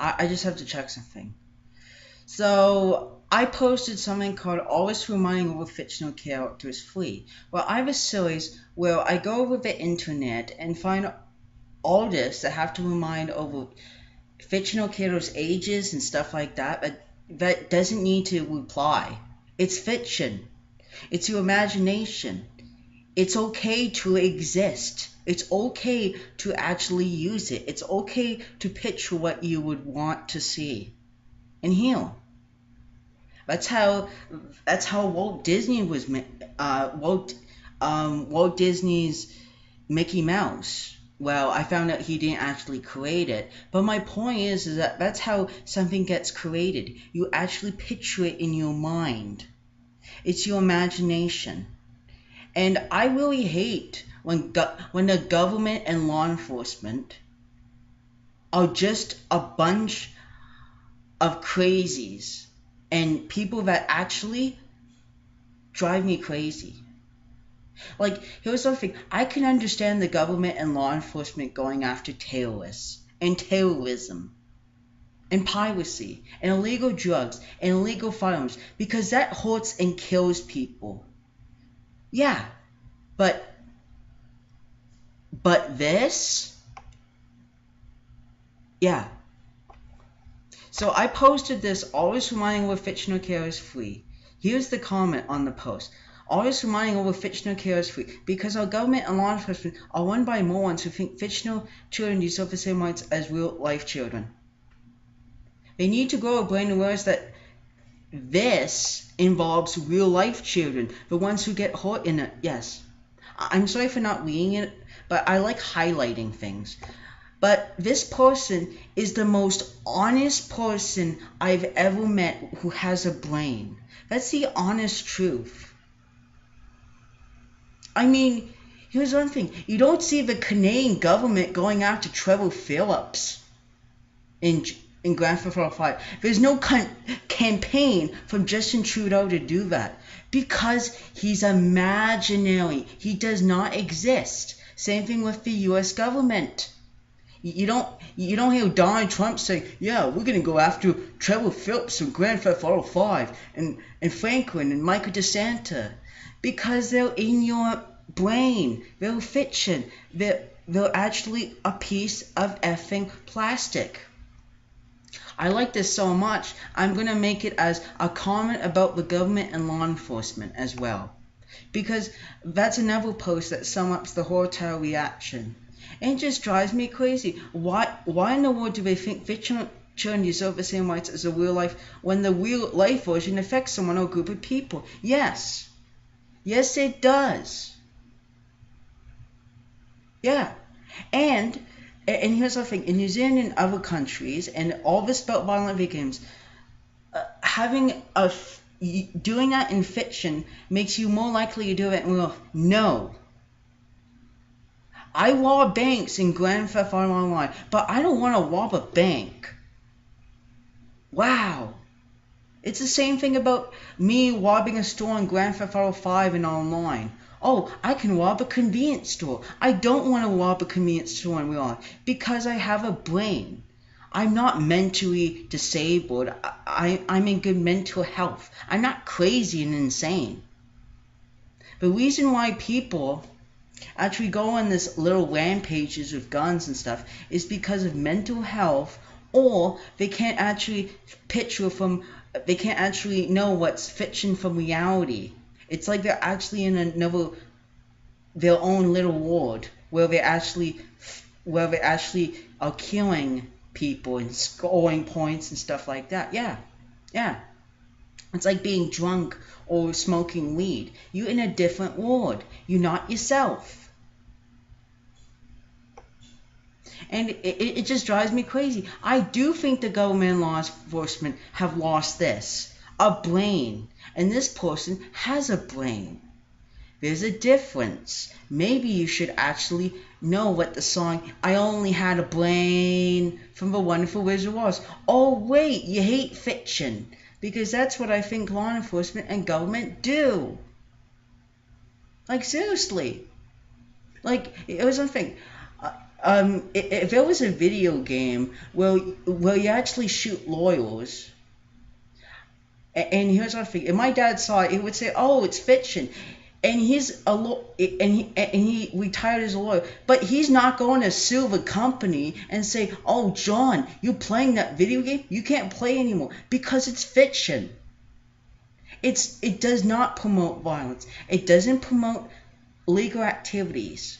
I just have to check something. So I posted something called Always Reminding Over Fictional Characters Free. Well, I have a series where I go over the internet and find artists that have to remind over fictional characters' ages and stuff like that, but that doesn't need to reply. It's fiction. It's your imagination. It's okay to exist. It's okay to actually use it. It's okay to picture what you would want to see and heal. That's how Walt Disney was Walt Disney's Mickey Mouse. Well, I found out he didn't actually create it, but my point is that that's how something gets created. You actually picture it in your mind. It's your imagination. And I really hate when the government and law enforcement are just a bunch of crazies and people that actually drive me crazy. Like, here's the thing. I can understand the government and law enforcement going after terrorists and terrorism and piracy and illegal drugs and illegal firearms because that hurts and kills people. Yeah, but this? Yeah. So I posted this, always reminding over fictional characters free. Here's the comment on the post. Always reminding over fictional characters free. Because our government and law enforcement are run by morons who think fictional children deserve the same rights as real life children. They need to grow a brain and realize that this involves real life children, the ones who get hurt in it. Yes. I'm sorry for not reading it, but I like highlighting things. But this person is the most honest person I've ever met who has a brain. That's the honest truth. I mean, here's one thing. You don't see the Canadian government going after Trevor Phillips in Grand Theft Auto 5. There's no campaign from Justin Trudeau to do that because he's imaginary. He does not exist. Same thing with the U.S. government. You don't hear Donald Trump say, yeah, we're going to go after Trevor Phillips from Grand Theft Auto 5 and Franklin and Michael DeSanta because they're in your brain. They're fiction. They're actually a piece of effing plastic. I like this so much, I'm going to make it as a comment about the government and law enforcement as well. Because that's another post that sums up the whole entire reaction. And it just drives me crazy. Why in the world do they think fictional children deserve the same rights as a real life when the real life version affects someone or a group of people? Yes. Yes, it does. Yeah. And here's the thing. In New Zealand and other countries, and all this about violent victims, doing that in fiction makes you more likely to do it in real life. No. I rob banks in Grand Theft Auto Online, but I don't want to rob a bank. Wow. It's the same thing about me robbing a store in Grand Theft Auto 5 and online. Oh, I can rob a convenience store. I don't want to rob a convenience store in real life because I have a brain. I'm not mentally disabled. I'm in good mental health. I'm not crazy and insane. The reason why people actually go on this little rampages with guns and stuff is because of mental health, or they can't actually they can't actually know what's fiction from reality. It's like they're actually in their own little world where they actually are killing people and scoring points and stuff like that. Yeah. It's like being drunk or smoking weed. You're in a different world. You're not yourself. And it just drives me crazy. I do think the government and law enforcement have lost this. A brain. And this person has a brain. There's a difference. Maybe you should actually know what the song I Only Had a Brain from The Wonderful Wizard was. Oh wait, you hate fiction. Because that's what I think law enforcement and government do. Like seriously. Like, it was something. If there was a video game where you actually shoot lawyers, and here's what I think, if my dad saw it, he would say, "Oh, it's fiction." And he retired as a lawyer, but he's not going to sue the company and say, "Oh, John, you playing that video game? You can't play anymore," because it's fiction. It does not promote violence. It doesn't promote illegal activities.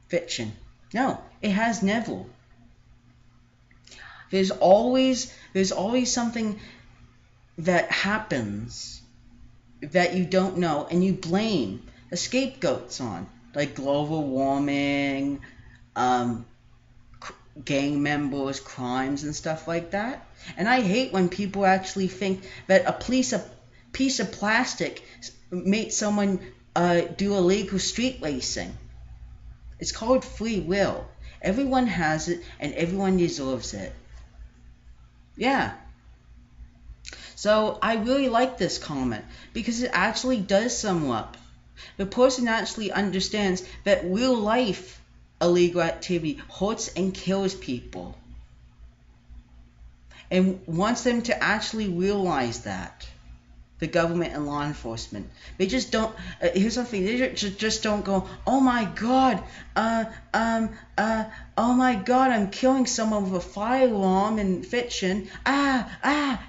Fiction. No, it has never. There's always something that happens that you don't know, and you blame the scapegoats on, like global warming, gang members, crimes, and stuff like that. And I hate when people actually think that a piece of plastic made someone do illegal street racing. It's called free will. Everyone has it, and everyone deserves it. Yeah. So I really like this comment because it actually does sum up. The person actually understands that real life illegal activity hurts and kills people, and wants them to actually realize that. The government and law enforcement, they just don't. Here's something: they just don't go, "Oh my God, oh my God, I'm killing someone with a firearm in fiction."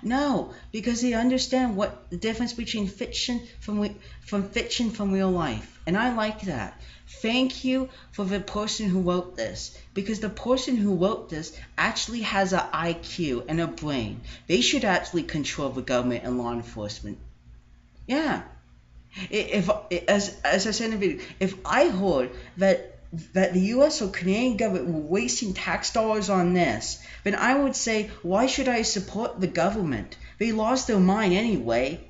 No, because they understand what the difference between fiction from real life, and I like that. Thank you for the person who wrote this, because the person who wrote this actually has an IQ and a brain. They should actually control the government and law enforcement. Yeah. As I said in the video, if I heard that the U.S. or Canadian government were wasting tax dollars on this, then I would say, why should I support the government? They lost their mind anyway.